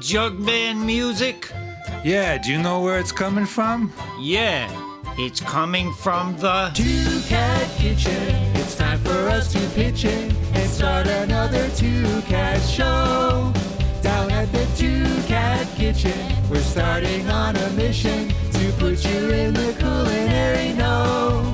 jug band music? Yeah, do you know where it's coming from? Yeah, it's coming from the Two Cat Kitchen. It's time for us to pitch in and start another Two Cat show. Down at the Two Cat Kitchen, we're starting on a mission to put you in the culinary know.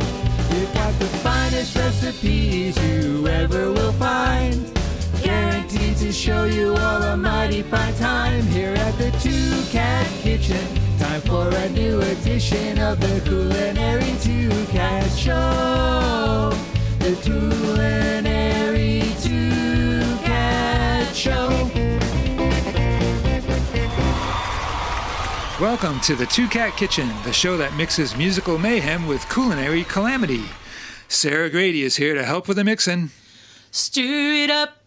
We've got the finest recipes you ever will find, guaranteed to show you all a mighty fine time here at the Two Cat Kitchen. Time for a new edition of the Culinary Two Cat Show. The Culinary Two Cat Show. Welcome to the Two Cat Kitchen, the show that mixes musical mayhem with culinary calamity. Sarah Grady is here to help with the mixing. Stir it up,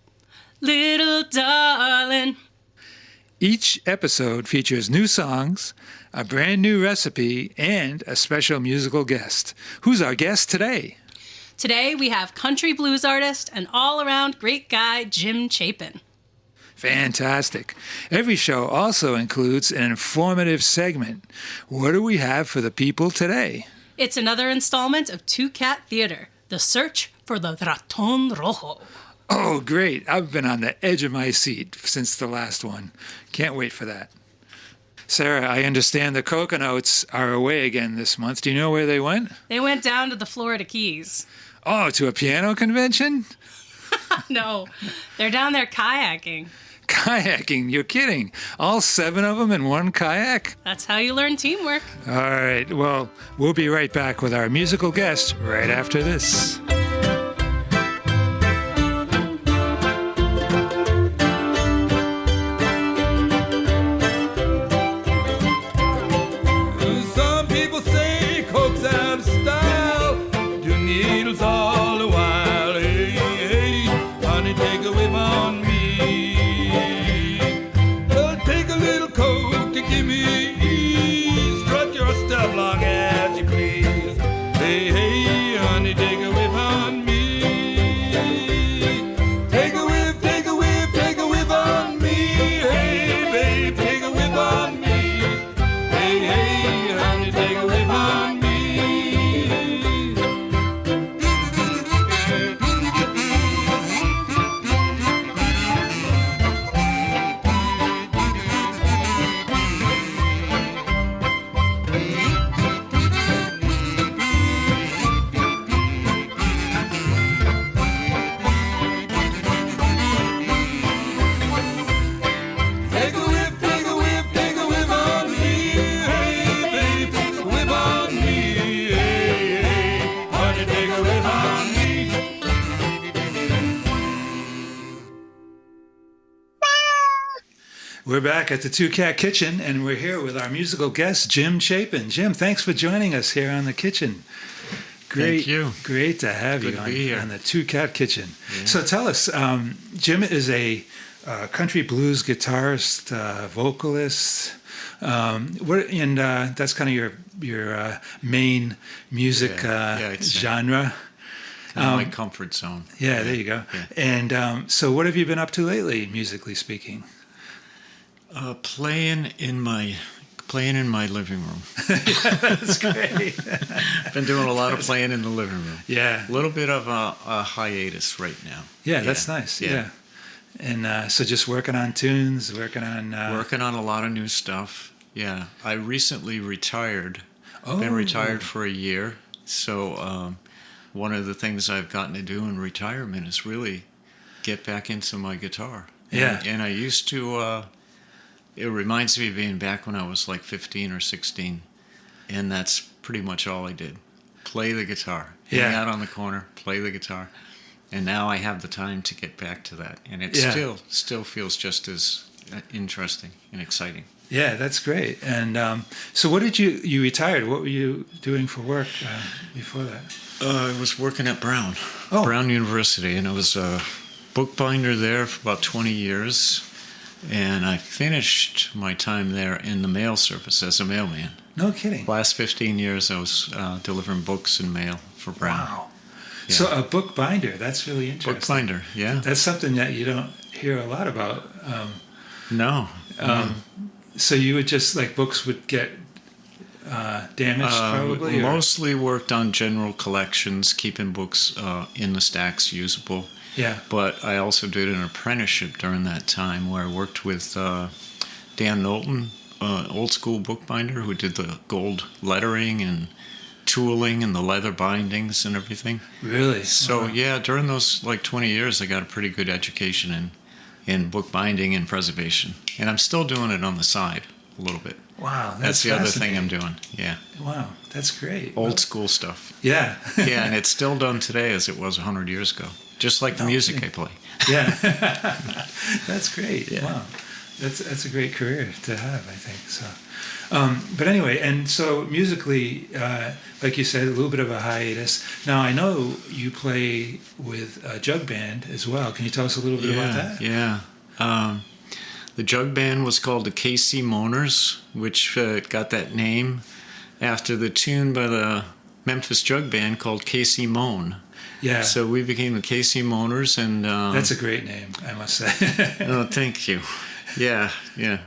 little darling. Each episode features new songs, a brand new recipe, and a special musical guest. Who's our guest today? Today we have country blues artist and all-around great guy, Jim Chapin. Fantastic. Every show also includes an informative segment. What do we have for the people today? It's another installment of Two Cat Theater, the search for the Raton Rojo. Oh, great. I've been on the edge of my seat since the last one. Can't wait for that. Sarah, I understand the Coconuts are away again this month. Do you know where they went? They went down to the Florida Keys. Oh, to a piano convention? No, they're down there kayaking. Kayaking? You're kidding. All 7 of them in one kayak? That's how you learn teamwork. All right. Well, we'll be right back with our musical guest right after this. Some people say Coke's out of style. Do needles all the while. Hey, hey, honey, take a whip on me. Well, take a little Coke to give me ease. Strut your stuff long as you please. Hey, hey, honey, take a whip on me. Take a whip, take a whip, take a whip on me. Hey, babe, take a whip on me. Hey, hey, honey, take a whip on me. Take a whip, take a whip, take a whip on me. Hey, babe, take a whip on me. Hey, hey, honey, take a whip on me. We're back at the Two Cat Kitchen, and we're here with our musical guest, Jim Chapin. Jim, thanks for joining us here on the kitchen. Great, Thank you. Great to have Good you to be here. on the Two Cat Kitchen. Yeah. So tell us, Jim is a country blues guitarist, vocalist. That's kind of your main music it's genre. my comfort zone. Yeah, there you go. Yeah. And so what have you been up to lately, musically speaking? Playing in my living room. That's great. Been doing a lot of playing in the living room. Yeah. A little bit of a hiatus right now. Yeah, that's nice. Yeah. And so just working on tunes, working on a lot of new stuff. Yeah. I recently retired. Oh. Been retired for a year. So one of the things I've gotten to do in retirement is really get back into my guitar. Yeah. And I used to... it reminds me of being back when I was like 15 or 16. And that's pretty much all I did. Play the guitar. Yeah. Hang out on the corner, play the guitar. And now I have the time to get back to that. And it still feels just as interesting and exciting. Yeah, that's great. And so what did you retired? What were you doing for work before that? I was working at Brown Oh. Brown University, and I was a bookbinder there for about 20 years. And I finished my time there in the mail service as a mailman. No kidding. Last 15 years, I was delivering books and mail for Brown. Wow. Yeah. So a bookbinder, that's really interesting. Bookbinder, yeah. That's something that you don't hear a lot about. No, So you would just, like, books would get damaged, probably? Or? Mostly worked on general collections, keeping books in the stacks usable. Yeah. But I also did an apprenticeship during that time where I worked with Dan Knowlton, old school bookbinder who did the gold lettering and tooling and the leather bindings and everything. Really? So yeah, during those like 20 years, I got a pretty good education in bookbinding and preservation, and I'm still doing it on the side a little bit. Wow, That's the other thing I'm doing. Yeah. Wow, that's great. Old school stuff. Yeah. Yeah, and it's still done today as it was 100 years ago, just like the music I play. Yeah. That's great. Yeah. Wow. That's a great career to have, I think. So, but anyway, and so musically, like you said, a little bit of a hiatus. Now I know you play with a jug band as well. Can you tell us a little bit about that? Yeah. The jug band was called the KC Moaners, which got that name after the tune by the Memphis Jug Band called KC Moan. Yeah. So we became the KC Moaners, and that's a great name, I must say. Oh, thank you. Yeah, yeah.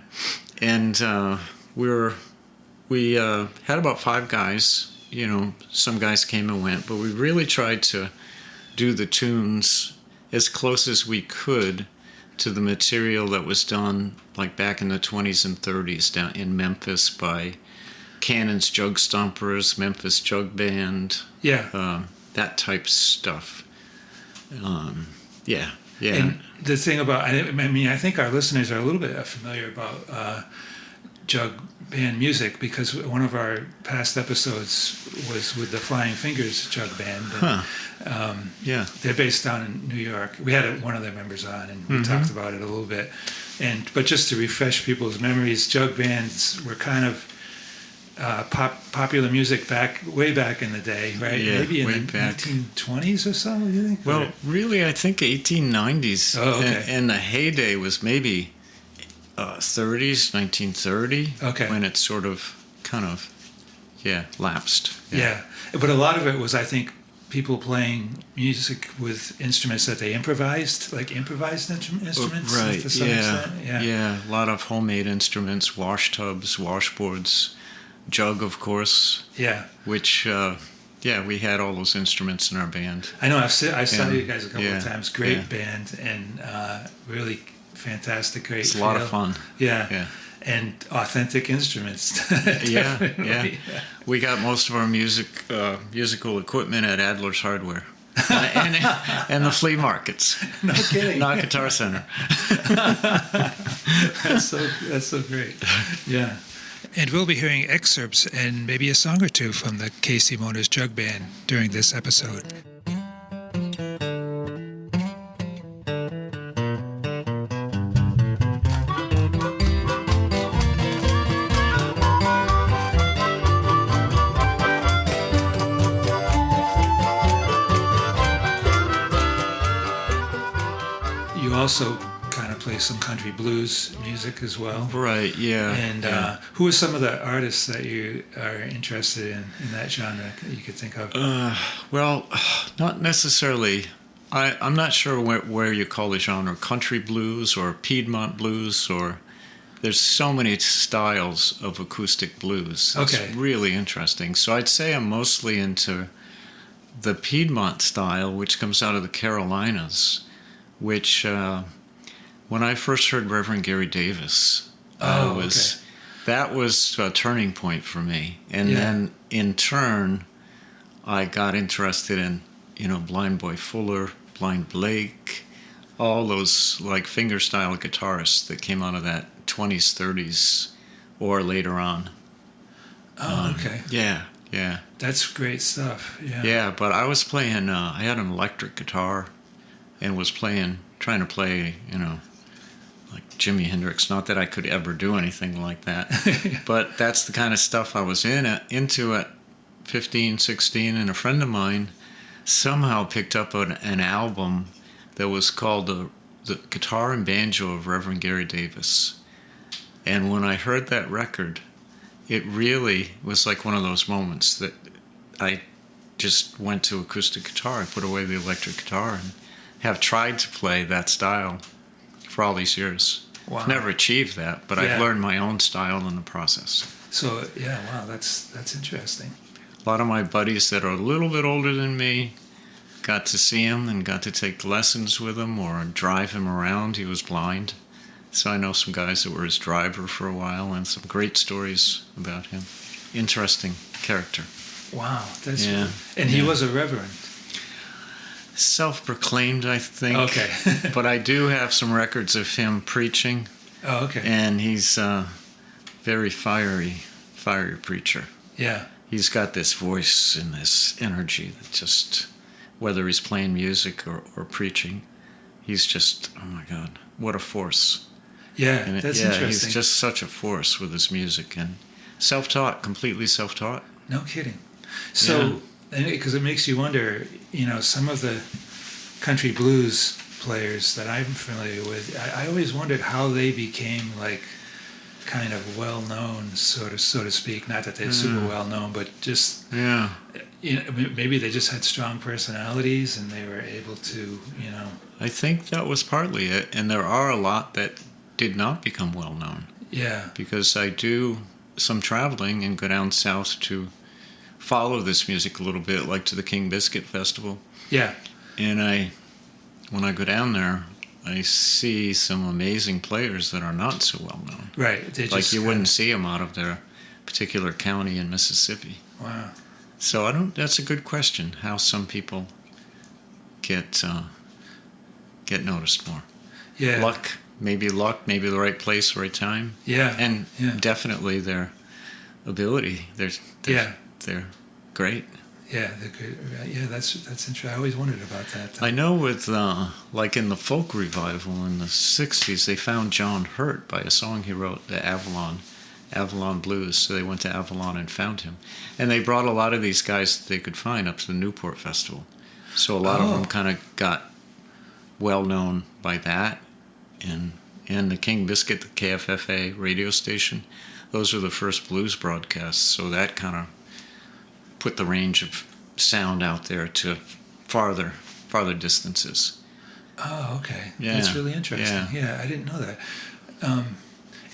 And we had about 5 guys. You know, some guys came and went, but we really tried to do the tunes as close as we could to the material that was done like back in the 20s and 30s down in Memphis by Cannon's Jug Stompers, Memphis Jug Band. Yeah. That type stuff. Yeah. And the thing about, I mean, I think our listeners are a little bit familiar about jug band music because one of our past episodes was with the Flying Fingers Jug Band. And, yeah. They're based down in New York. We had one of their members on, and we talked about it a little bit. But just to refresh people's memories, jug bands were kind of popular music way back in the day, right? Yeah, maybe in the back. 1920s or so, you think? Well, really, I think 1890s. Oh, okay. And the heyday was maybe 30s, 1930. Okay. When it sort of, kind of, lapsed. Yeah. But a lot of it was, I think, people playing music with instruments that they improvised, like improvised instruments. Right. To some extent. Yeah. A lot of homemade instruments, wash tubs, washboards, jug, of course. Yeah. Which, we had all those instruments in our band. I know. I saw you guys a couple of times. Great Yeah. band and really fantastic. Great. It's a lot of fun. Yeah. And authentic instruments. Yeah. We got most of our musical equipment at Adler's Hardware and the flea markets. No kidding. Not Guitar Center. That's so great. Yeah. And we'll be hearing excerpts and maybe a song or two from the KC Moaners Jug Band during this episode. You also kind of play some country blues music as well. Right, yeah. And who are some of the artists that you are interested in that genre that you could think of? Well, not necessarily. I'm not sure where you call the genre, country blues or Piedmont blues, or there's so many styles of acoustic blues. Okay. It's really interesting. So I'd say I'm mostly into the Piedmont style, which comes out of the Carolinas, which when I first heard Reverend Gary Davis, that was a turning point for me. And then in turn, I got interested in, Blind Boy Fuller, Blind Blake, all those like fingerstyle guitarists that came out of that 20s, 30s, or later on. Oh, okay. Yeah. That's great stuff. Yeah. Yeah, but I was playing, I had an electric guitar and was trying to play, like Jimi Hendrix. Not that I could ever do anything like that, but that's the kind of stuff I was into at 15, 16, and a friend of mine somehow picked up an album that was called the Guitar and Banjo of Reverend Gary Davis. And when I heard that record, it really was like one of those moments that I just went to acoustic guitar. I put away the electric guitar and have tried to play that style for all these years. Wow. I've never achieved that, but Yeah. I've learned my own style in the process. So yeah, wow, that's interesting. A lot of my buddies that are a little bit older than me got to see him and got to take lessons with him or drive him around. He was blind. So I know some guys that were his driver for a while and some great stories about him. Interesting character. Wow, that's Yeah. and he Yeah. was a reverend. Self-proclaimed, I think. Okay. But I do have some records of him preaching, Oh, okay. and he's a very fiery preacher. Yeah. He's got this voice and this energy that just, whether he's playing music or preaching, he's just, oh my God, what a force. Yeah, And that's yeah, interesting. he's just such a force with his music and self-taught, completely self-taught. No kidding. So, because it makes you wonder, some of the country blues players that I'm familiar with, I always wondered how they became like kind of well known, so to speak. Not that they're super well known, but just Yeah. maybe they just had strong personalities and they were able to, I think that was partly it, and there are a lot that did not become well known. Yeah. Because I do some traveling and go down south to follow this music a little bit, like to the King Biscuit Festival. Yeah. And when I go down there, I see some amazing players that are not so well known. Right. They Like just you kinda- wouldn't see them out of their particular county in Mississippi. Wow. So that's a good question, how some people get noticed more. Yeah. Luck, maybe the right place, right time. Yeah. And yeah. definitely their ability. They're great. Yeah. They're good. Yeah. That's interesting. I always wondered about that. I know with, like in the folk revival in the 60s, they found John Hurt by a song he wrote, the Avalon Blues. So they went to Avalon and found him. And they brought a lot of these guys that they could find up to the Newport Festival. So a lot of them kind of got well known by that. And the King Biscuit, the KFFA radio station, those were the first blues broadcasts. So that kind of put the range of sound out there to farther distances. Oh, okay. Yeah, That's really interesting. yeah. Yeah, I didn't know that.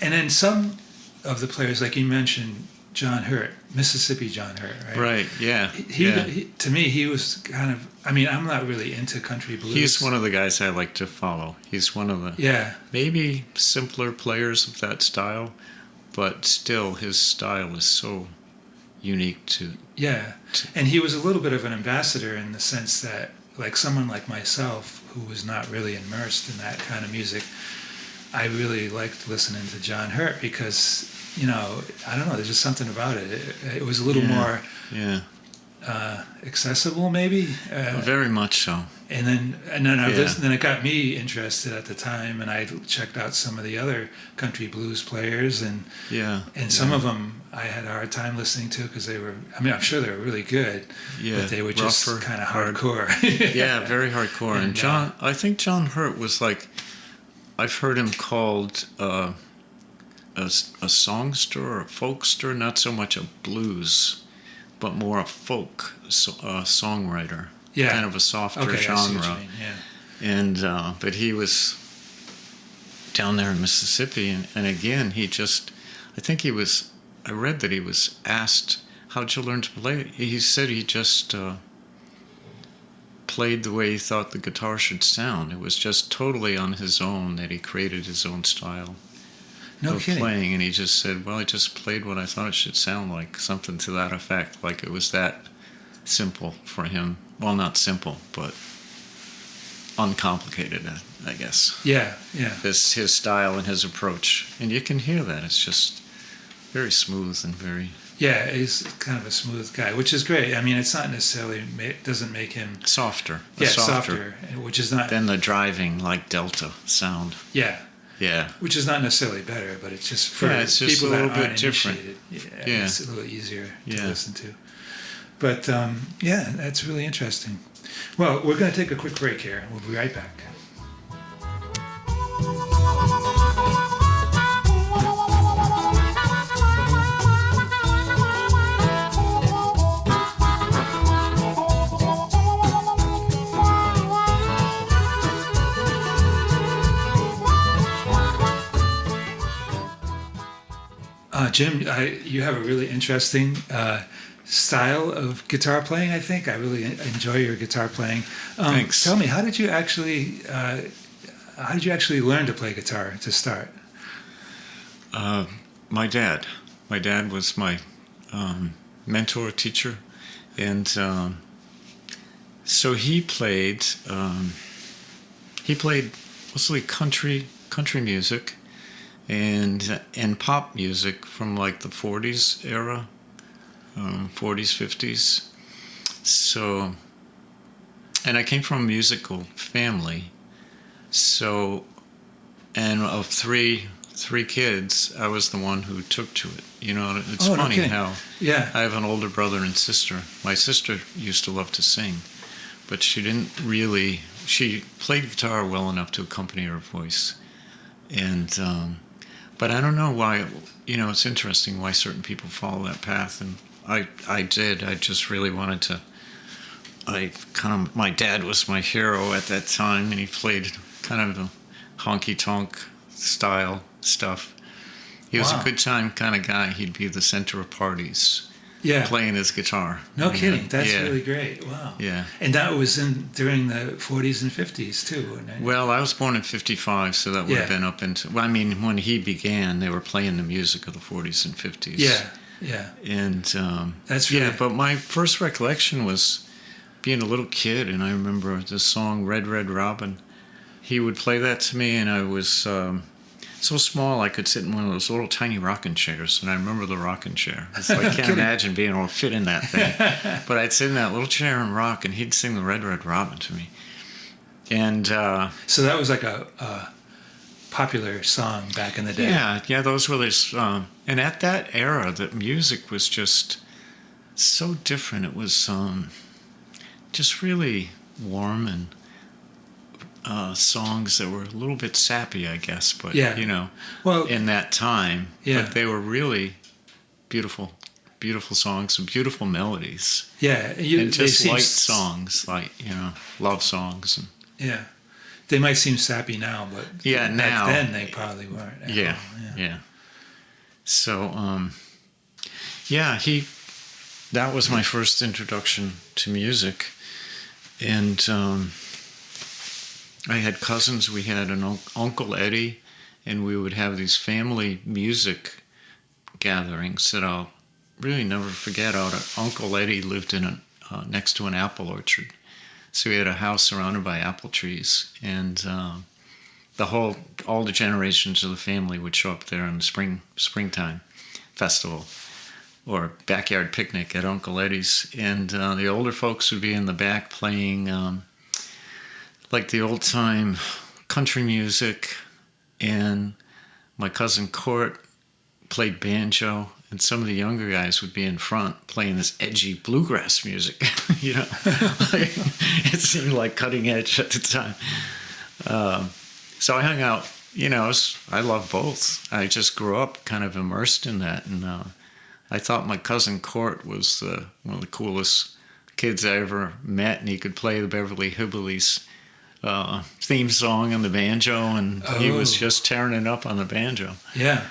And then some of the players, like you mentioned, John Hurt, Mississippi John Hurt, right? Right, yeah. He, to me, he was kind of, I'm not really into country blues. He's one of the guys I like to follow. He's one of the maybe simpler players of that style, but still his style is so unique to... Yeah, and he was a little bit of an ambassador in the sense that, like someone like myself, who was not really immersed in that kind of music, I really liked listening to John Hurt because, I don't know, there's just something about it. It was a little more accessible, maybe. Very much so. And then I listened, then it got me interested at the time, and I checked out some of the other country blues players, and some of them I had a hard time listening to because they were, I'm sure they were really good, but they were just kind of hardcore. Yeah, very hardcore. And I think John Hurt was like, I've heard him called a songster or a folkster, not so much a blues, but more a folk songwriter. Yeah. Kind of a softer I see what you genre. mean, yeah. And but he was down there in Mississippi, and again, I read that he was asked, how'd you learn to play? He said he just played the way he thought the guitar should sound. It was just totally on his own that he created his own style of playing, and he just said, well, I just played what I thought it should sound like, something to that effect, like it was that simple for him. Well, not simple, but uncomplicated, I guess. Yeah. His style and his approach. And you can hear that. It's just very smooth and very... Yeah, he's kind of a smooth guy, which is great. It's not necessarily, doesn't make him... Softer. Softer, which is not... Than the driving, like Delta sound. Yeah. Yeah. Which is not necessarily better, but it's just for it's just people a little that bit aren't different. Initiated. Yeah. It's a little easier to listen to. But, that's really interesting. Well, we're going to take a quick break here. We'll be right back. Jim, you have a really interesting style of guitar playing. I think I really enjoy your guitar playing. Thanks. Tell me, how did you actually learn to play guitar to start? My dad. My dad was my mentor, teacher, and so he played mostly country music and pop music from like the 40s era, 40s, 50s. So, and I came from a musical family. So, and of three kids, I was the one who took to it. You know, it's funny how I have an older brother and sister. My sister used to love to sing, but she didn't really. She played guitar well enough to accompany her voice, and but I don't know why. You know, it's interesting why certain people follow that path, and I did. I just really wanted to. My dad was my hero at that time, and he played kind of a honky-tonk style stuff. He was a good time kind of guy. He'd be the center of parties, playing his guitar. No kidding. That's really great. Wow. Yeah. And that was during the 40s and 50s too, wasn't it? Well, I was born in 55, so that would have been up into... Well, I mean, when he began, they were playing the music of the 40s and 50s. Yeah. And... That's really... Yeah, but my first recollection was being a little kid, and I remember the song Red, Red Robin. He would play that to me, and I was... so small I could sit in one of those little tiny rocking chairs, and I remember the rocking chair. So I can't imagine being able to fit in that thing. But I'd sit in that little chair and rock, and he'd sing the Red Red Robin to me. And so that was like a popular song back in the day. Yeah, those were those. And at that era, the music was just so different. It was just really warm and. Songs that were a little bit sappy, I guess, but you know, in that time, but they were really beautiful songs and beautiful melodies. And just light songs, like love songs. And, they might seem sappy now, but now back then they probably weren't. Yeah. So, that was my first introduction to music, and. I had cousins. We had an Uncle Eddie, and we would have these family music gatherings that I'll really never forget. Uncle Eddie lived in next to an apple orchard, so we had a house surrounded by apple trees, and all the generations of the family would show up there in the springtime festival or backyard picnic at Uncle Eddie's, and the older folks would be in the back playing. Like the old time country music, and my cousin Court played banjo, and some of the younger guys would be in front playing this edgy bluegrass music. It seemed like cutting edge at the time. So I hung out. I love both. I just grew up kind of immersed in that, and I thought my cousin Court was one of the coolest kids I ever met, and he could play the Beverly Hillbillies. Theme song on the banjo, and he was just tearing it up on the banjo. Yeah.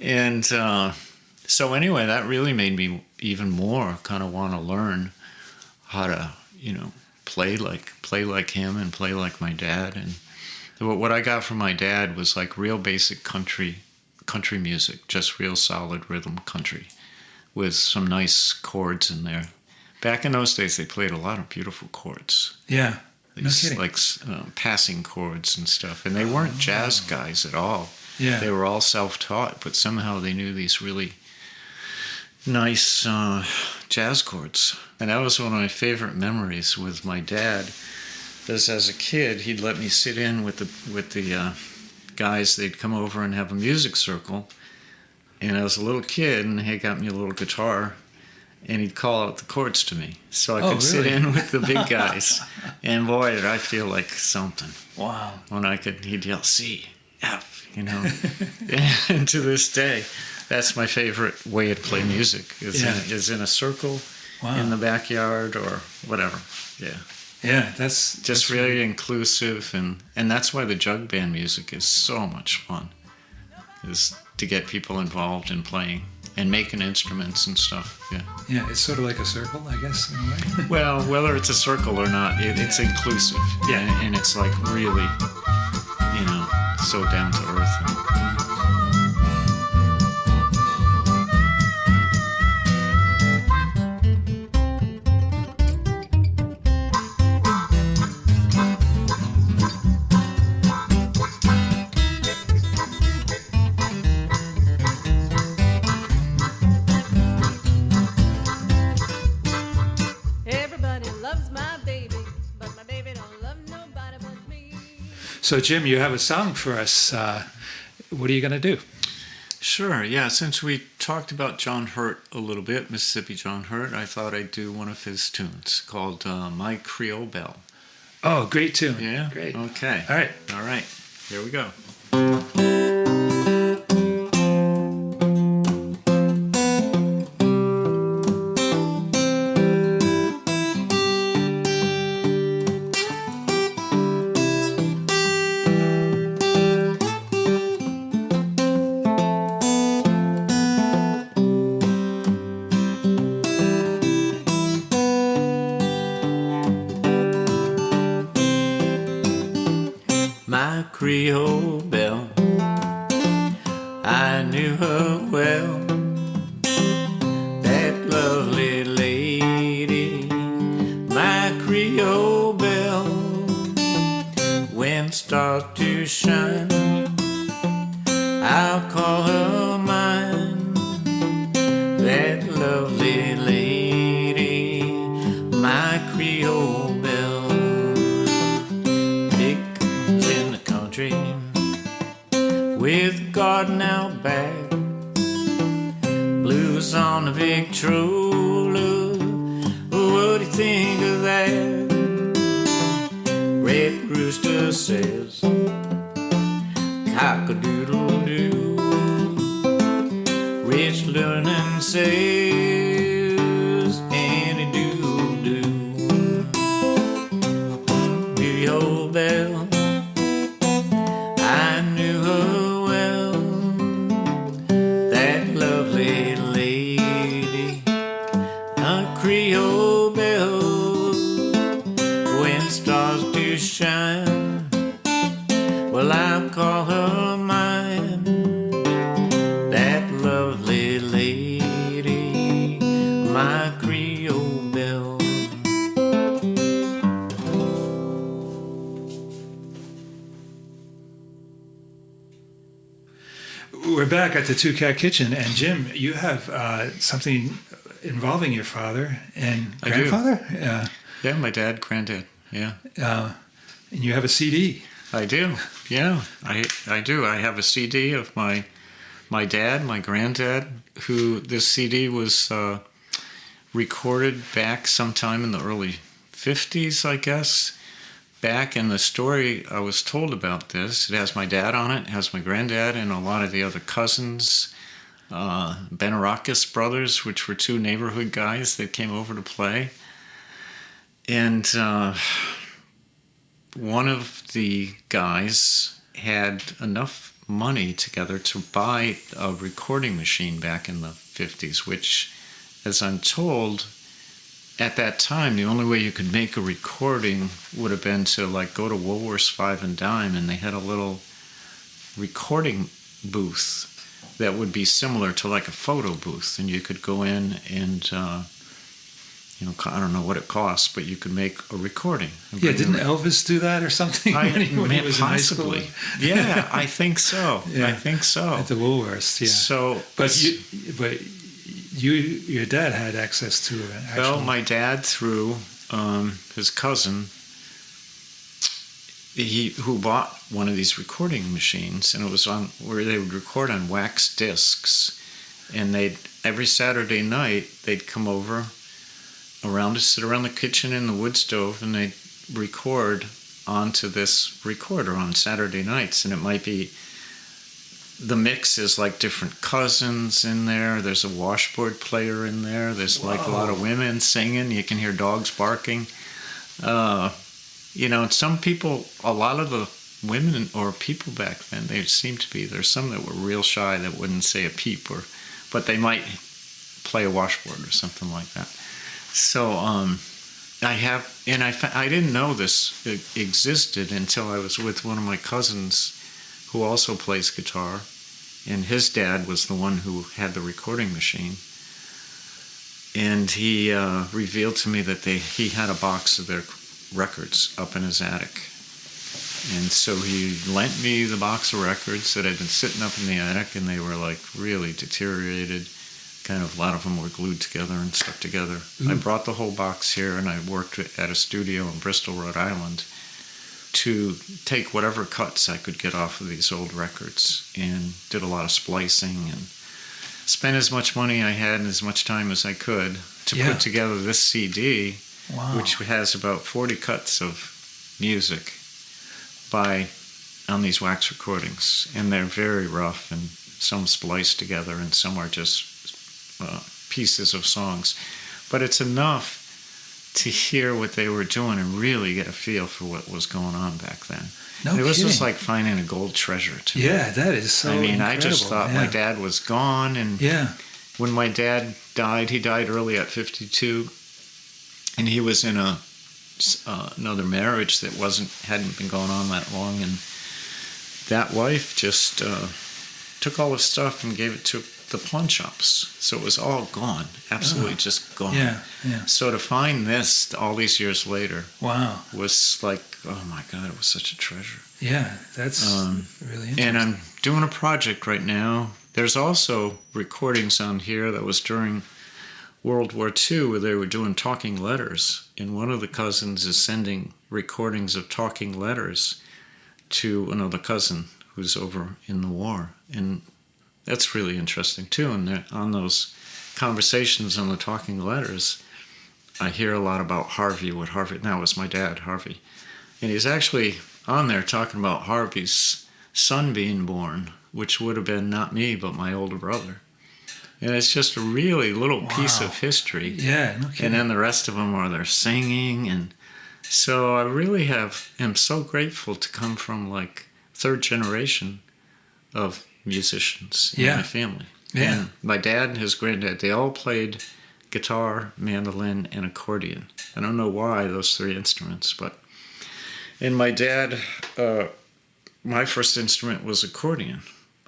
And so anyway, that really made me even more kind of want to learn how to, play like him and play like my dad. And what I got from my dad was like real basic country music, just real solid rhythm country with some nice chords in there. Back in those days, they played a lot of beautiful chords. Yeah. These, like passing chords and stuff, and they weren't jazz guys at all. Yeah, they were all self-taught, but somehow they knew these really nice jazz chords. And that was one of my favorite memories with my dad. Because as a kid, he'd let me sit in with the guys. They'd come over and have a music circle, and I was a little kid, and he got me a little guitar. And he'd call out the chords to me, so I could sit in with the big guys. And boy, did I feel like something. Wow! When he'd yell C, F, And to this day, that's my favorite way to play music. Is in a circle, in the backyard or whatever. Yeah, that's really inclusive, and that's why the jug band music is so much fun. is to get people involved in playing and making instruments and stuff. Yeah. Yeah, it's sort of like a circle, I guess, in a way. Well, whether it's a circle or not, it's inclusive. Yeah. And it's like really, so down to earth. So, Jim, you have a song for us. What are you going to do? Sure, yeah. Since we talked about John Hurt a little bit, Mississippi John Hurt, I thought I'd do one of his tunes called My Creole Belle. Oh, great tune. Yeah? Great. Okay. All right. All right. Here we go. Creole Belle, I knew her well, that lovely lady, my Creole Belle. When stars do shine, I'll call her mine, that lovely lady, my Creole Belle. With garden out back, blues on the Victrola, what do you think of that? Red rooster says, cock-a-doodle-doo. Rich learning says, any-doodle-doo. Beauty old Belle, I knew her well, that lovely lady, a Creole Belle. When stars do shine, well, I'll call her mine, that lovely lady, my Creole Belle. We're back at the Two Cat Kitchen, and Jim, you have something involving your father and I grandfather? Yeah, my dad, granddad, yeah. And you have a CD. I do, yeah, I do. I have a CD of my dad, my granddad, who this CD was recorded back sometime in the early 50s, I guess. Back in the story I was told about this, it has my dad on it, it has my granddad and a lot of the other cousins, Benarakis brothers, which were two neighborhood guys that came over to play. And one of the guys had enough money together to buy a recording machine back in the 50s, which, as I'm told, at that time, the only way you could make a recording would have been to go to Woolworth's Five and Dime, and they had a little recording booth that would be similar to a photo booth, and you could go in and I don't know what it costs, but you could make a recording. Yeah, didn't Elvis do that or something when he was possibly. in high school? Yeah, I think so. Yeah. I think so. At the Woolworths, yeah. So, your dad had access to it. Well, my dad, through his cousin, who bought one of these recording machines, and it was on where they would record on wax discs, and every Saturday night they'd come over to sit around the kitchen in the wood stove, and they'd record onto this recorder on Saturday nights, and it might be. The mix is different cousins in there. There's a washboard player in there. There's a lot of women singing. You can hear dogs barking. Some people, a lot of the women or people back then, they seemed to be, there's some that were real shy that wouldn't say a peep, but they might play a washboard or something like that. So I didn't know this existed until I was with one of my cousins who also plays guitar, and his dad was the one who had the recording machine. And he revealed to me that he had a box of their records up in his attic. And so he lent me the box of records that had been sitting up in the attic, and they were like really deteriorated. Kind of, a lot of them were glued together and stuck together. I brought the whole box here, and I worked at a studio in Bristol, Rhode Island, to take whatever cuts I could get off of these old records, and did a lot of splicing and spent as much money I had and as much time as I could to put together this CD, which has about 40 cuts of music on these wax recordings, and they're very rough, and some spliced together, and some are just pieces of songs. But it's enough to hear what they were doing and really get a feel for what was going on back then. It was just like finding a gold treasure to me. Yeah, that is so incredible. I just thought my dad was gone, and when my dad died, he died early at 52, and he was in another marriage that hadn't been going on that long, and that wife just took all his stuff and gave it to the pawn shops. So it was all gone, absolutely just gone. So to find this all these years later was like, oh my God, it was such a treasure. Yeah, that's really interesting. And I'm doing a project right now. There's also recordings on here that was during World War II where they were doing talking letters. And one of the cousins is sending recordings of talking letters to another cousin who's over in the war. And that's really interesting too. And on those conversations on the talking letters, I hear a lot about Harvey, now it's my dad, Harvey. And he's actually on there talking about Harvey's son being born, which would have been not me, but my older brother. And it's just a really little piece of history. Yeah, no kidding. And then the rest of them are there singing. And so I really am so grateful to come from like third generation of musicians in my family. Yeah. And my dad and his granddad, they all played guitar, mandolin, and accordion. I don't know why those three instruments, but... And my dad, my first instrument was accordion.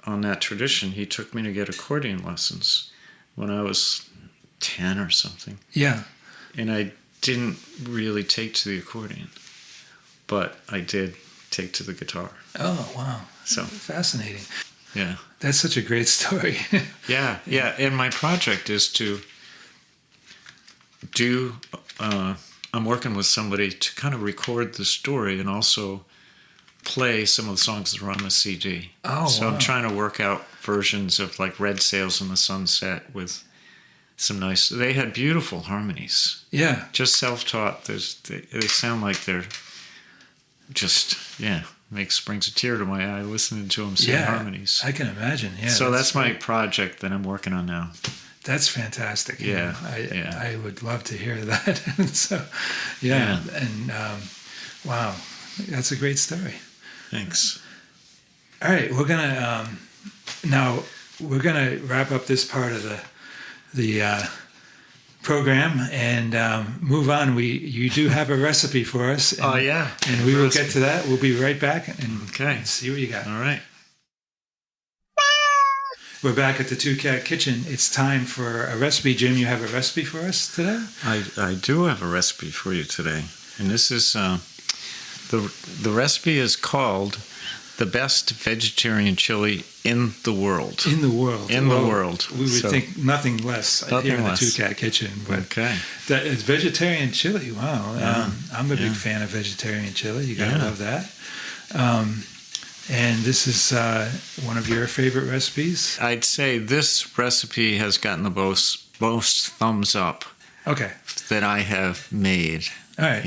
On that tradition, he took me to get accordion lessons when I was 10 or something. Yeah. And I didn't really take to the accordion, but I did take to the guitar. Oh, wow. So fascinating. Yeah. That's such a great story. Yeah. And my project is to do, I'm working with somebody to kind of record the story and also play some of the songs that are on the CD. Oh, so I'm trying to work out versions of like Red Sails in the Sunset with some nice, they had beautiful harmonies. Yeah. Just self-taught. They sound like they're just, brings a tear to my eye listening to them sing harmonies. I can imagine. Yeah. So that's my project that I'm working on now. That's fantastic. Yeah. I would love to hear that. So, and wow, that's a great story. Thanks. All right, we're gonna wrap up this part of the program and move on. You do have a recipe for us. And, and we will get to that. We'll be right back and see what you got. All right. We're back at the Two Cat Kitchen. It's time for a recipe. Jim, you have a recipe for us today? I do have a recipe for you today, and this is the recipe is called the best vegetarian chili in the world. In the world. In the world. We would think nothing less here in the Two Cat Kitchen. But that is vegetarian chili. Wow. Yeah. I'm a big fan of vegetarian chili. You gotta love that. And this is one of your favorite recipes? I'd say this recipe has gotten the most thumbs up that I have made. All right.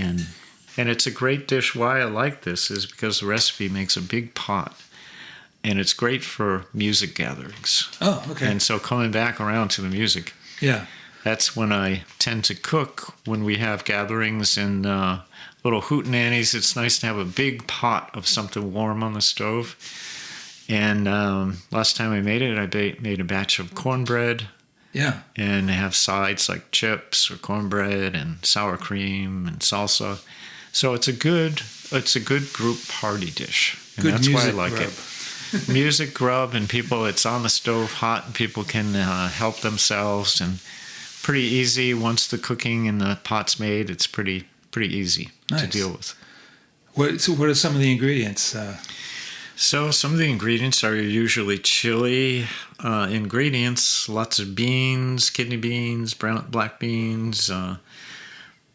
And it's a great dish. Why I like this is because the recipe makes a big pot. And it's great for music gatherings. Oh, okay. And so coming back around to the music. Yeah. That's when I tend to cook when we have gatherings in little hootenannies. It's nice to have a big pot of something warm on the stove. And last time I made it, I made a batch of cornbread. Yeah. And they have sides like chips or cornbread and sour cream and salsa. So it's a good group party dish. And Good that's why I music like grub. it. Music grub, and people, it's on the stove hot, and people can help themselves, and pretty easy. Once the cooking and the pot's made, it's pretty easy to Nice. deal with. So what are some of the ingredients? So some of the ingredients are usually chili ingredients, lots of beans, kidney beans, black beans,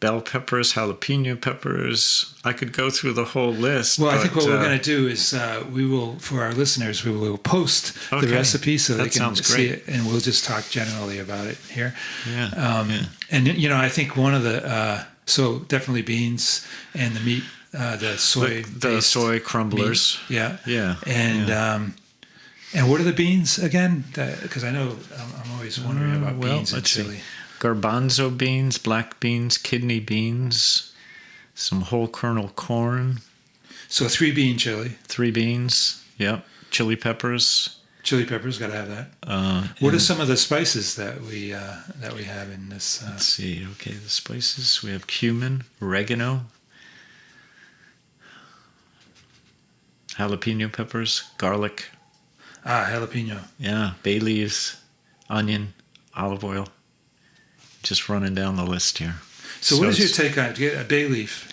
bell peppers, jalapeno peppers. I could go through the whole list. Well, I but, think what we're going to do is we will, for our listeners, we will post the Okay. recipe so That they can sounds see great. it, and we'll just talk generally about it here. Yeah. And I think one of the so definitely beans and the meat, the soy, The soy crumblers. meat. Yeah, Yeah. and what are the beans again? Because I know I'm always wondering about beans and let's see. chili. Garbanzo beans, black beans, kidney beans, some whole kernel corn, So 3 bean chili, 3 beans, yep, chili peppers. chili peppers, got to have that. What are some of the spices that we have in this? Let's see, okay, the spices. We have cumin, oregano, jalapeno peppers, garlic, Jalapeno. yeah, bay leaves, onion, olive oil. Just running down the list here. So what is your take on a bay leaf?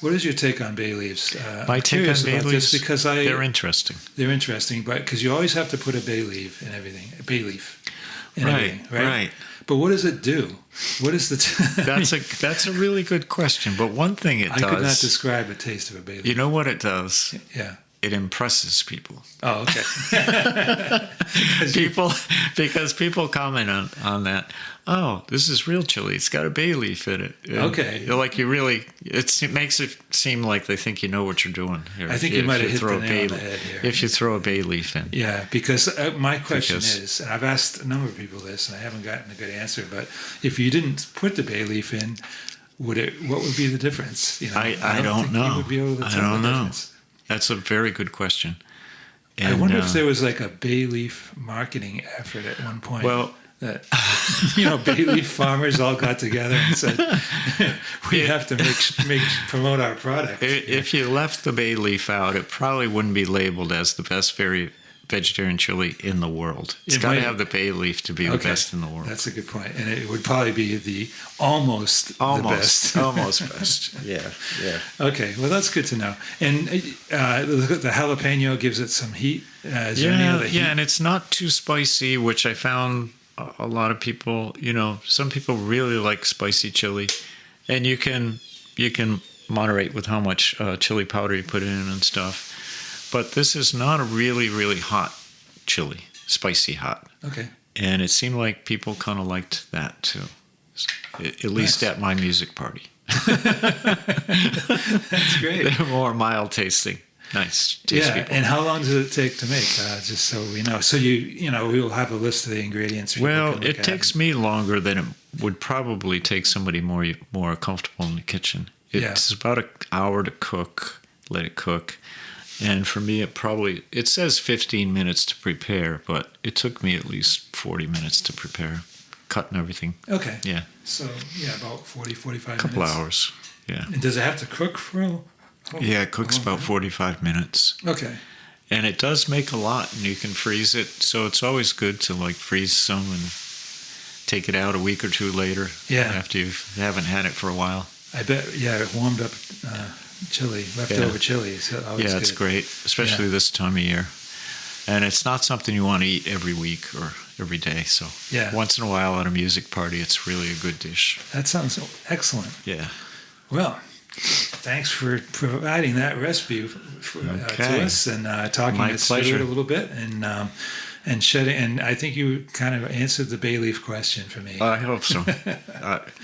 What is your take on bay leaves? My I'm take curious on bay about leaves, this because they're interesting. they're interesting, but because you always have to put a bay leaf in everything, a bay leaf in everything, right? But what does it do? What is the? That's a really good question. But one thing it I does. could not describe the taste of a bay leaf. You know what it does? Yeah. It impresses people. Oh, okay. Because people comment on that. Oh, this is real chili. It's got a bay leaf in it. And Okay. Like it makes it seem like they think you know what you're doing here. I think you might have hit throw the a nail on bay- the head here. If you throw a bay leaf in. Yeah, because my question Because- is, and I've asked a number of people this, and I haven't gotten a good answer. But if you didn't put the bay leaf in, what would be the difference? I don't think know. You would be able to I tell don't the know. difference. That's a very good question. I wonder if there was like a bay leaf marketing effort at one point. Well- that bay leaf farmers all got together and said, "We have to promote our product." If you left the bay leaf out, it probably wouldn't be labeled as the best vegetarian chili in the world. It's It got to might- have the bay leaf to be the Okay. best in the world. That's a good point, and it would probably be the almost the best. almost best. Yeah. Okay, well that's good to know. And the jalapeno gives it some heat. Is there any other heat? And it's not too spicy, which I found a lot of people. Some people really like spicy chili, and you can moderate with how much chili powder you put in and stuff. But this is not a really, really hot chili, spicy hot. Okay. And it seemed like people kind of liked that too, at least Nice. at my music party. That's great. They're more mild tasting. Nice. Taste Yeah, people. and how long does it take to make? Just so we know. So we will have a list of the ingredients. people Well, can look it at. takes me longer than it would probably take somebody more comfortable in the kitchen. It's about an hour to cook, let it cook. And for me, it says 15 minutes to prepare, but it took me at least 40 minutes to prepare, cutting everything. Okay. Yeah, So about 40, 45 a couple minutes. hours. Yeah. And does it have to cook for? Yeah, it cooks about 45 minutes. Okay. And it does make a lot, and you can freeze it. So it's always good to freeze some and take it out a week or two later. Yeah. After you haven't had it for a while. I bet. Yeah, it warmed up chili, leftover chili. So always Yeah, it's good. great, especially this time of year. And it's not something you want to eat every week or every day. So Yeah. once in a while at a music party, it's really a good dish. That sounds excellent. Yeah. Well, thanks for providing that recipe to Okay. us and talking My us through pleasure. it a little bit and shedding. And I think you kind of answered the bay leaf question for me. I hope so.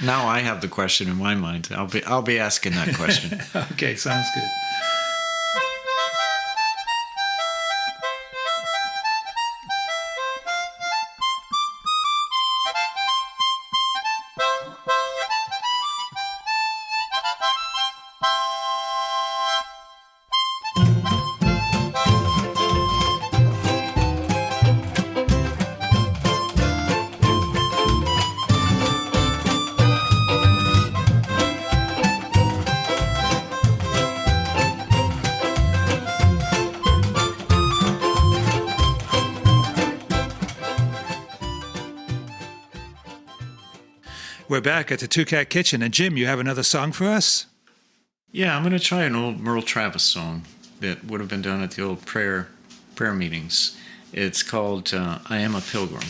Now I have the question in my mind. I'll be asking that question. Okay, sounds good. We're back at the Two Cat Kitchen, and Jim, you have another song for us? Yeah, I'm going to try an old Merle Travis song that would have been done at the old prayer meetings. It's called I Am a Pilgrim.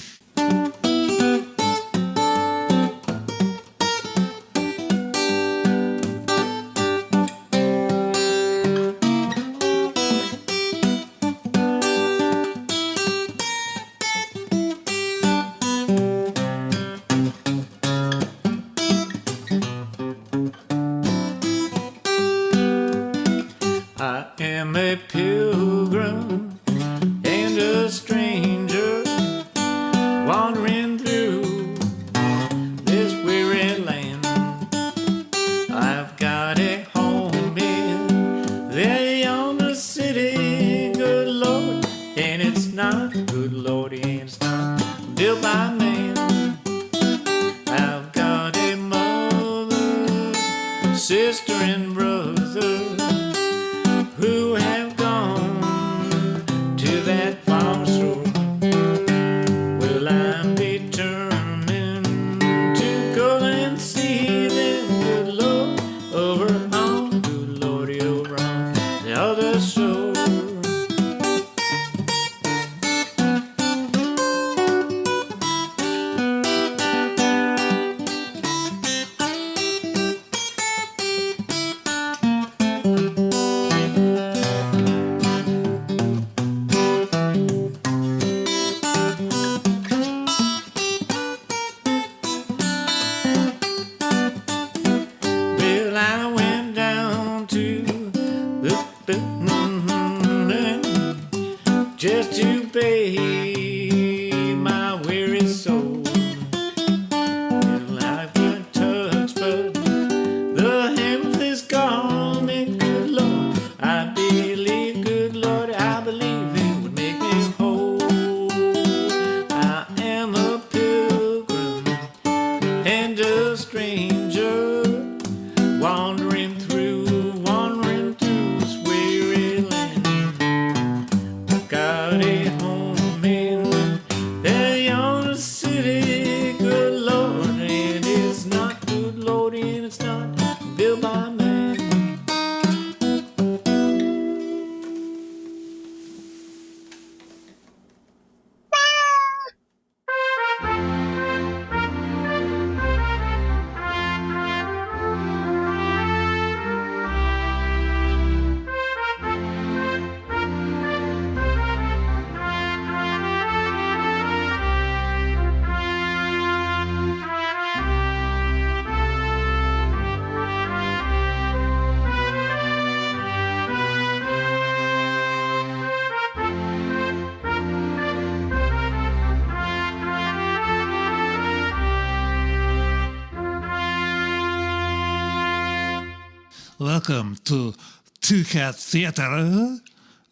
Welcome to Two Cat Theater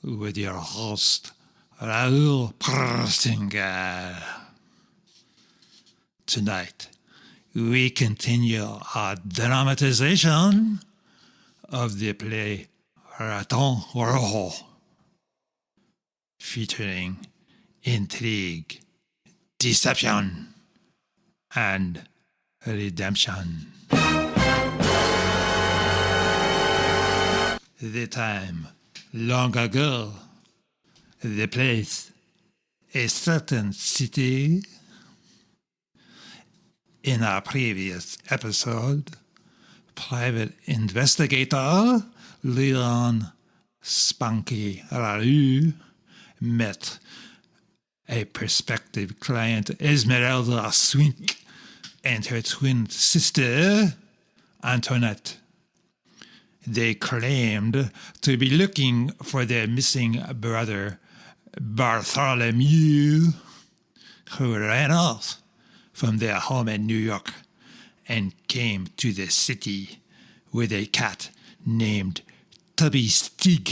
with your host, Raoul Persinger. Tonight, we continue our dramatization of the play Raton Rojo, featuring intrigue, deception, and redemption. The time, long ago. The place, a certain city. In our previous episode, private investigator Leon Spanky LaRue met a prospective client, Esmerelda Swink, and her twin sister, Antoinette. They claimed to be looking for their missing brother, Bartholomew, who ran off from their home in New York and came to the city with a cat named Tubby Stig.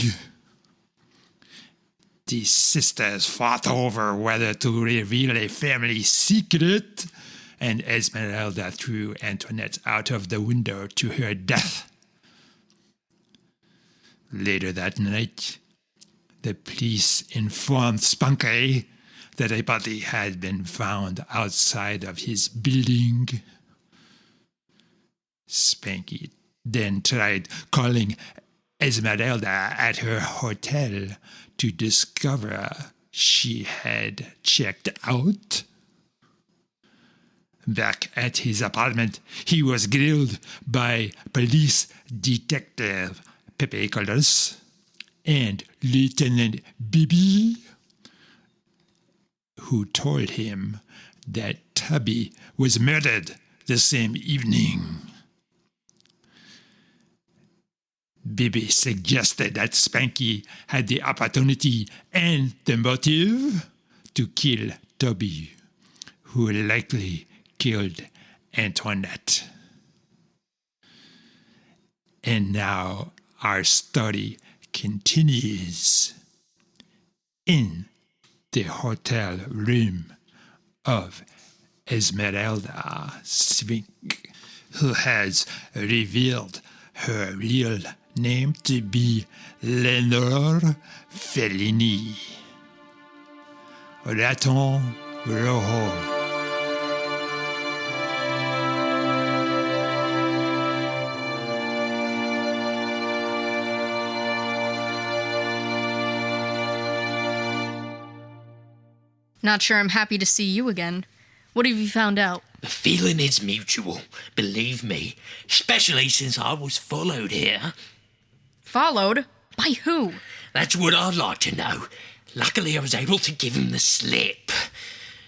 The sisters fought over whether to reveal a family secret, and Esmerelda threw Antoinette out of the window to her death. Later that night, the police informed Spanky that a body had been found outside of his building. Spanky then tried calling Esmerelda at her hotel to discover she had checked out. Back at his apartment, he was grilled by police detective Pepe Colors and Lieutenant Bibi, who told him that Tubby was murdered the same evening. Bibi suggested that Spanky had the opportunity and the motive to kill Tubby, who likely killed Antoinette. And now our story continues in the hotel room of Esmerelda Swink, who has revealed her real name to be Lenore Fellini. Raton Rojo. Not sure I'm happy to see you again. What have you found out? The feeling is mutual, believe me, especially since I was followed here. Followed? By who? That's what I'd like to know. Luckily, I was able to give him the slip.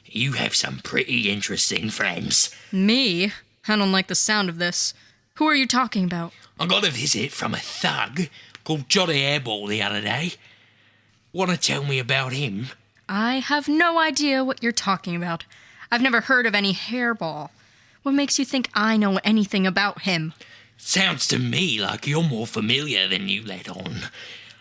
You have some pretty interesting friends. Me? I don't like the sound of this. Who are you talking about? I got a visit from a thug called Johnny Hairball the other day. Want to tell me about him? I have no idea what you're talking about. I've never heard of any Hairball. What makes you think I know anything about him? Sounds to me like you're more familiar than you let on.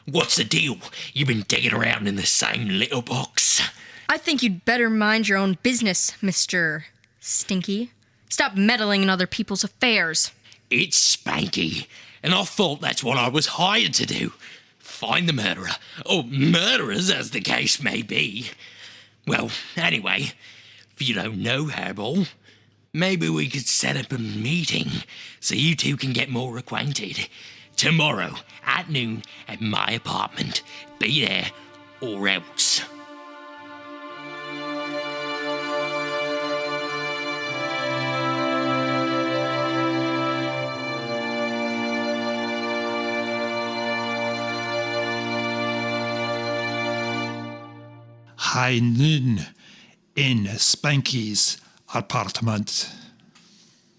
What's the deal? You've been digging around in the same little box? I think you'd better mind your own business, Mr. Stinky. Stop meddling in other people's affairs. It's Spanky, and I thought that's what I was hired to do. Find the murderer, or murderers as the case may be. Well, anyway, if you don't know Hairball, maybe we could set up a meeting so you two can get more acquainted. Tomorrow at noon at my apartment. Be there or else. High noon in Spanky's apartment.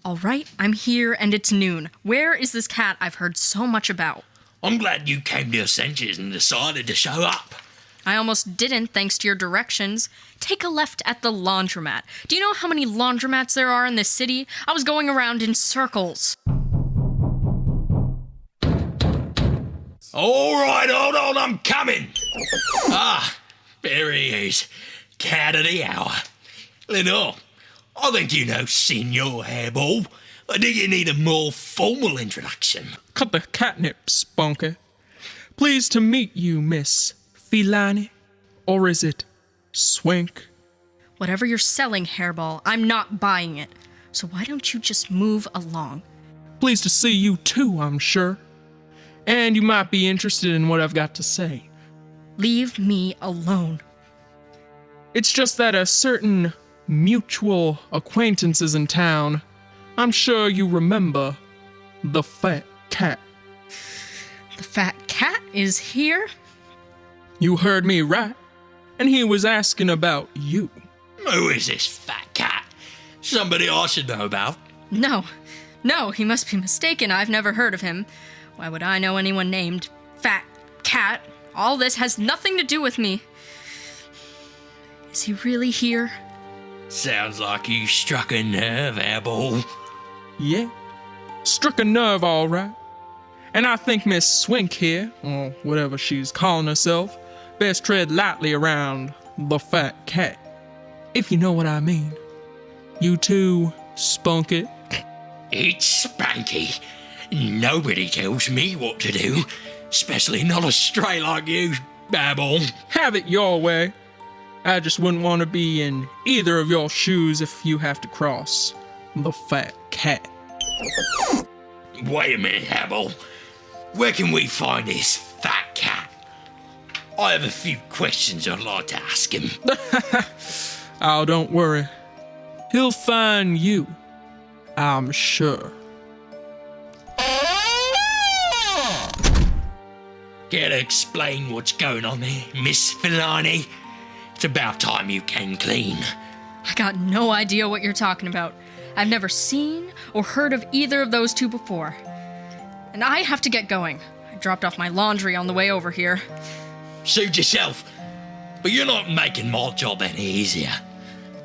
All right, I'm here and it's noon. Where is this cat I've heard so much about? I'm glad you came to your senses and decided to show up. I almost didn't, thanks to your directions. Take a left at the laundromat. Do you know how many laundromats there are in this city? I was going around in circles. All right, hold on, I'm coming. There he is, cat of the hour. Lenore, I think you know Senor Hairball. Or do you need a more formal introduction? Cut the catnip, Spunky. Pleased to meet you, Miss Fellini. Or is it Swink? Whatever you're selling, Hairball, I'm not buying it. So why don't you just move along? Pleased to see you too, I'm sure. And you might be interested in what I've got to say. Leave me alone. It's just that a certain mutual acquaintance is in town. I'm sure you remember the fat cat. The fat cat is here? You heard me right. And he was asking about you. Who is this fat cat? Somebody I should know about. No, he must be mistaken. I've never heard of him. Why would I know anyone named Fat Cat? All this has nothing to do with me. Is he really here? Sounds like you struck a nerve, Hairball. Yeah, struck a nerve all right. And I think Miss Swink here, or whatever she's calling herself, best tread lightly around the fat cat. If you know what I mean. You too, Spunky. It's Spanky. Nobody tells me what to do, especially not a stray like you, Babble. Have it your way. I just wouldn't want to be in either of your shoes if you have to cross the fat cat. Wait a minute, Hairball. Where can we find this fat cat? I have a few questions I'd like to ask him. Oh, don't worry. He'll find you, I'm sure. Care to explain what's going on there, Miss Fellini? It's about time you came clean. I got no idea what you're talking about. I've never seen or heard of either of those two before. And I have to get going. I dropped off my laundry on the way over here. Suit yourself. But you're not making my job any easier.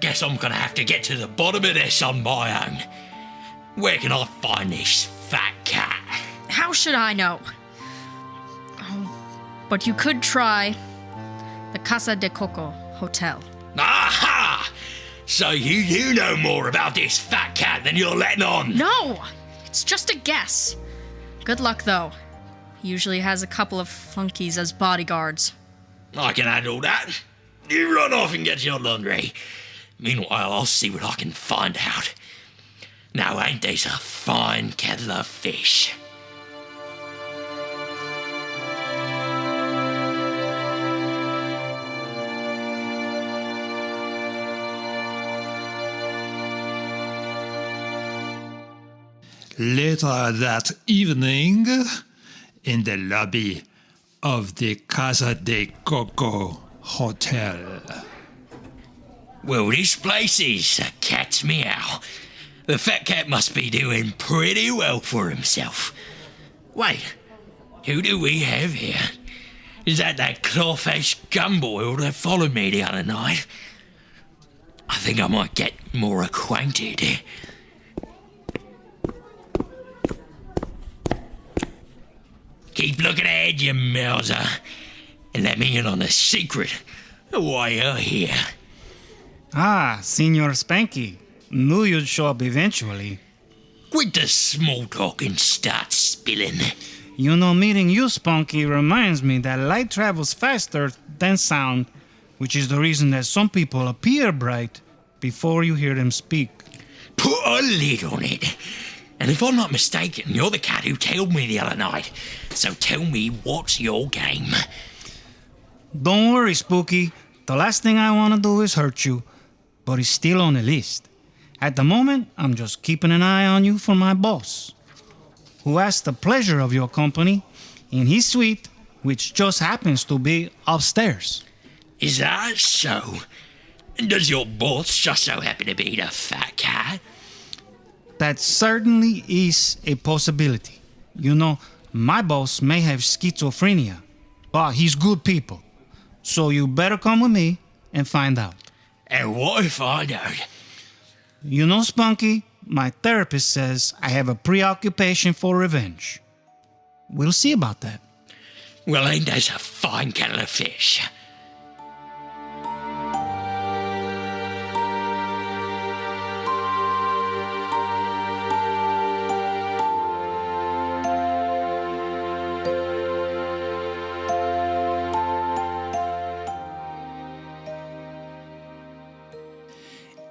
Guess I'm gonna have to get to the bottom of this on my own. Where can I find this fat cat? How should I know? But you could try the Casa de Coco Hotel. Aha! So you do know more about this fat cat than you're letting on. No! It's just a guess. Good luck, though. He usually has a couple of flunkies as bodyguards. I can handle that. You run off and get your laundry. Meanwhile, I'll see what I can find out. Now, ain't this a fine kettle of fish? Later that evening, in the lobby of the Casa de Coco Hotel. Well, this place is a cat's meow. The fat cat must be doing pretty well for himself. Wait, who do we have here? Is that claw-faced gumboil that followed me the other night? I think I might get more acquainted. Keep looking ahead, you Mouser, and let me in on a secret of why you're here. Ah, Senor Spanky. Knew you'd show up eventually. Quit the small talk and start spilling. You know, meeting you, Spunky, reminds me that light travels faster than sound, which is the reason that some people appear bright before you hear them speak. Put a lid on it. And if I'm not mistaken, you're the cat who tailed me the other night. So tell me, what's your game? Don't worry, Spooky. The last thing I want to do is hurt you, but it's still on the list. At the moment, I'm just keeping an eye on you for my boss, who has the pleasure of your company in his suite, which just happens to be upstairs. Is that so? And does your boss just so happen to be the fat cat? That certainly is a possibility. You know, my boss may have schizophrenia, but he's good people. So you better come with me and find out. And what if I don't? You know, Spunky, my therapist says I have a preoccupation for revenge. We'll see about that. Well, ain't that a fine kettle of fish?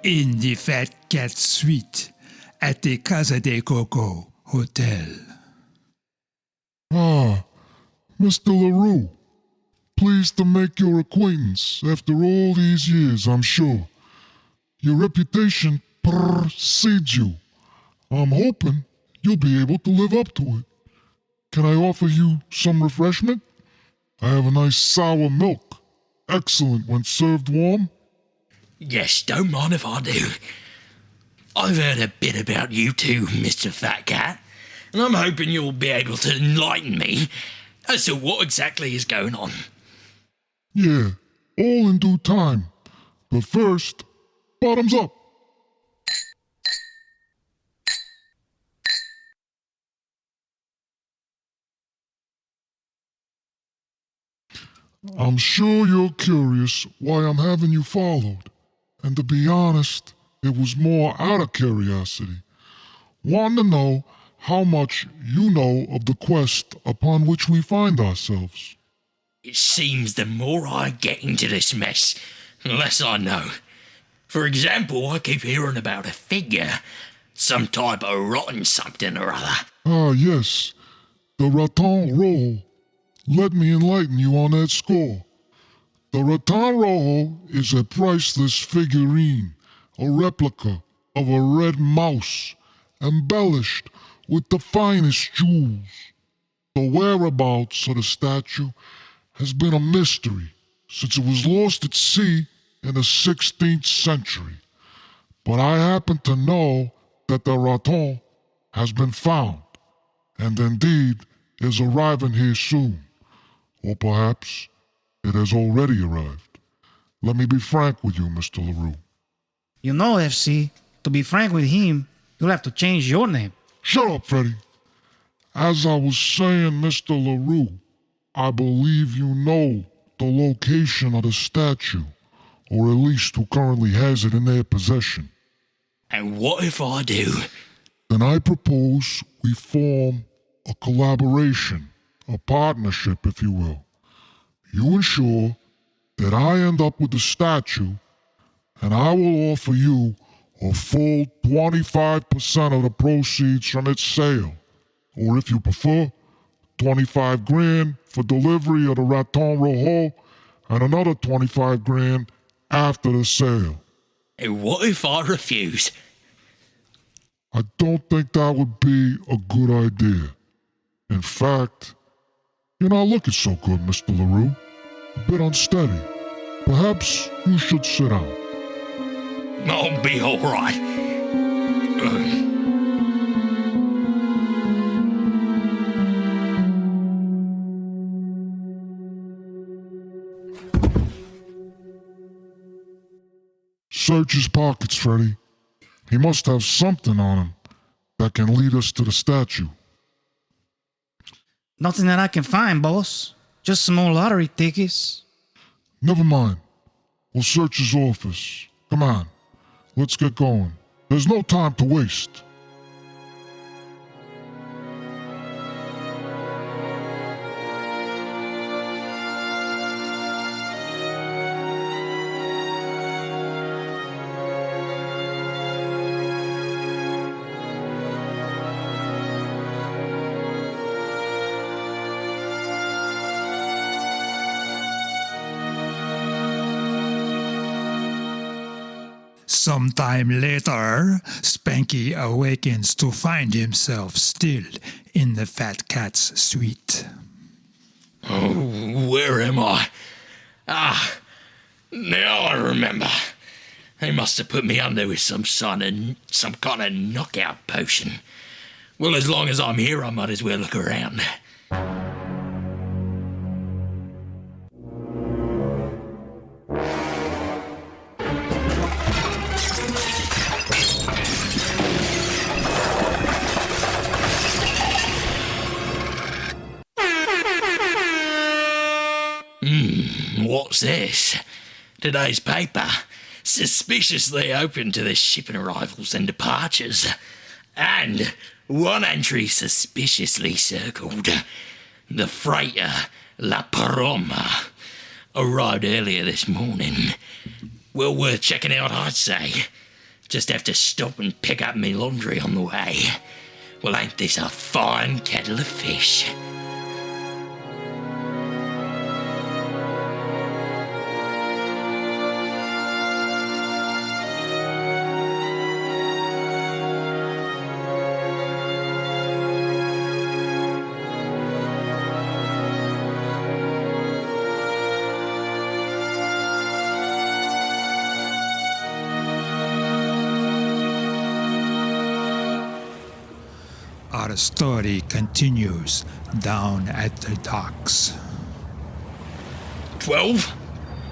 In the Fat Cat Suite at the Casa de Coco Hotel. Ah, Mr. LaRue. Pleased to make your acquaintance after all these years, I'm sure. Your reputation precedes you. I'm hoping you'll be able to live up to it. Can I offer you some refreshment? I have a nice sour milk. Excellent when served warm. Yes, don't mind if I do. I've heard a bit about you too, Mr. Fat Cat, and I'm hoping you'll be able to enlighten me as to what exactly is going on. Yeah, all in due time. But first, bottoms up. I'm sure you're curious why I'm having you followed. And to be honest, it was more out of curiosity. Want to know how much you know of the quest upon which we find ourselves. It seems the more I get into this mess, the less I know. For example, I keep hearing about a figure Some type of rotten something or other. Ah, yes. The Raton Rojo. Let me enlighten you on that score. The Raton Rojo is a priceless figurine, a replica of a red mouse, embellished with the finest jewels. The whereabouts of the statue has been a mystery since it was lost at sea in the 16th century. But I happen to know that the Raton has been found, and indeed is arriving here soon. Or perhaps it has already arrived. Let me be frank with you, Mr. LaRue. You know, FC, to be frank with him, you'll have to change your name. Shut up, Freddie. As I was saying, Mr. LaRue, I believe you know the location of the statue, or at least who currently has it in their possession. And what if I do? Then I propose we form a collaboration, a partnership, if you will. You ensure that I end up with the statue, and I will offer you a full 25% of the proceeds from its sale. Or if you prefer, 25 grand for delivery of the Raton Rojo, and another 25 grand after the sale. And what if I refuse? I don't think that would be a good idea. In fact, you're not looking so good, Mr. LaRue. A bit unsteady. Perhaps you should sit down. I'll be all right. Search his pockets, Freddy. He must have something on him that can lead us to the statue. Nothing that I can find, boss. Just some old lottery tickets. Never mind. We'll search his office. Come on. Let's get going. There's no time to waste. Sometime later, Spanky awakens to find himself still in the fat cat's suite. Oh, where am I? Ah, now I remember. They must have put me under with some kind of knockout potion. Well, as long as I'm here, I might as well look around. What's this? Today's paper. Suspiciously open to the shipping arrivals and departures. And one entry suspiciously circled. The freighter La Paroma arrived earlier this morning. Well worth checking out, I'd say. Just have to stop and pick up me laundry on the way. Well, ain't this a fine kettle of fish? Our story continues down at the docks. 12,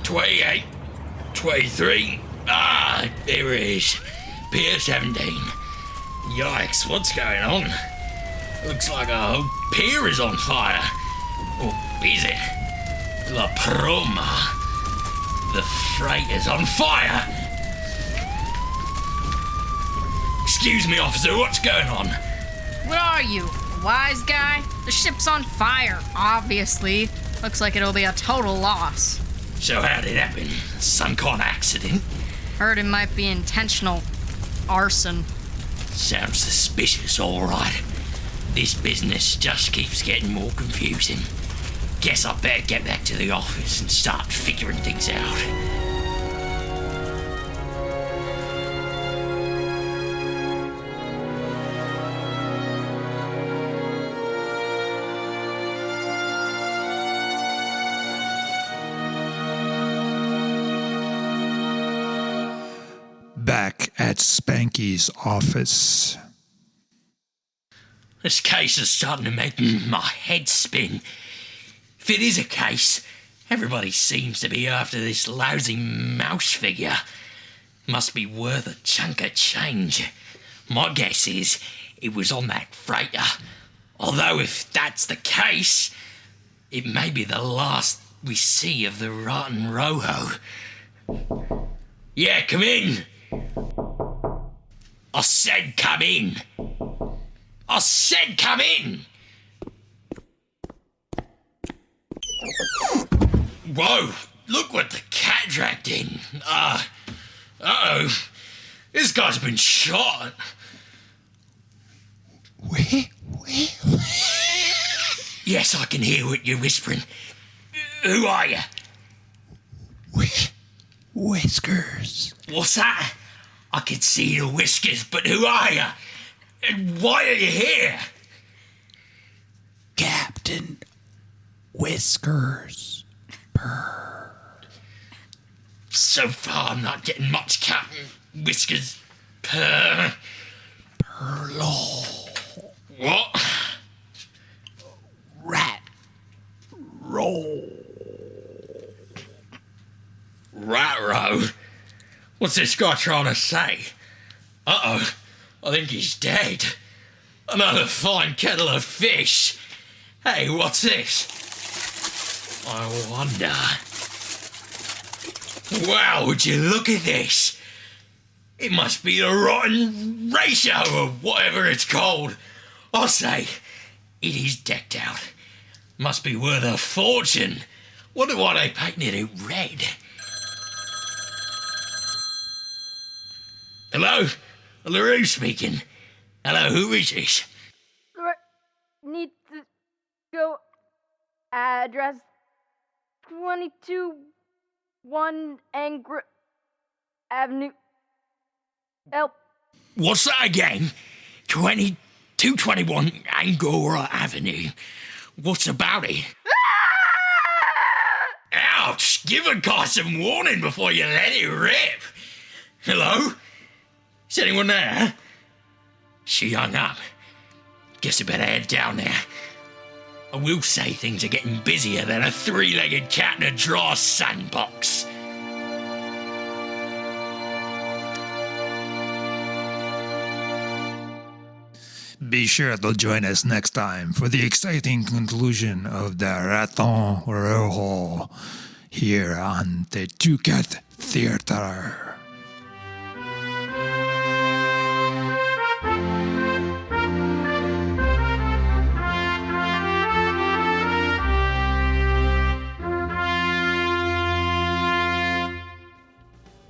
28, 23. Ah, there it is. Pier 17. Yikes, what's going on? Looks like a whole pier is on fire. Or is it? La Paroma. The freight is on fire. Excuse me, officer, what's going on? What are you, a wise guy? The ship's on fire, obviously. Looks like it'll be a total loss. So how'd it happen? Some kind of accident? Heard it might be intentional. Arson. Sounds suspicious, all right. This business just keeps getting more confusing. Guess I better get back to the office and start figuring things out. Back at Spanky's office. This case is starting to make my head spin. If it is a case, everybody seems to be after this lousy mouse figure. Must be worth a chunk of change. My guess is it was on that freighter. Although if that's the case, it may be the last we see of the Raton Rojo. Yeah, come in. I said come in. I said come in. Whoa, look what the cat dragged in. Uh-oh. This guy's been shot. Yes, I can hear what you're whispering. Who are you? Whiskers. What's that? I can see your whiskers, but who are you? And why are you here? Captain Whiskers. Purr. So far, I'm not getting much Captain Whiskers. Purr. Purlow. What? Rat. Roll. Rat-row? What's this guy trying to say? Uh-oh. I think he's dead. Another fine kettle of fish. Hey, what's this? I wonder. Wow, would you look at this? It must be the Rotten Ratio or whatever it's called. I'll say, it is decked out. Must be worth a fortune. Wonder why they painted it red. Hello? LaRue speaking. Hello, who is this? Need to go. Address 22-1 Avenue. Help. What's that again? 2221 Angora Avenue. What's about it? Ouch! Give a guy some warning before you let it rip. Hello? Is anyone there? She hung up. Guess I better head down there. I will say things are getting busier than a three-legged cat in a dry sandbox. Be sure to join us next time for the exciting conclusion of the Raton Rojo here on the Two Cat Theater.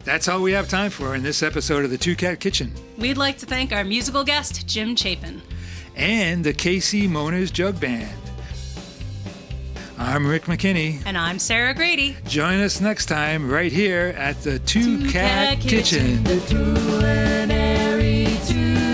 That's all we have time for in this episode of the Two Cat Kitchen. We'd like to thank our musical guest, Jim Chapin. And the KC Moaners Jug Band. I'm Rick McKinney. And I'm Sarah Grady. Join us next time right here at the Two Cat Kitchen. The culinary Two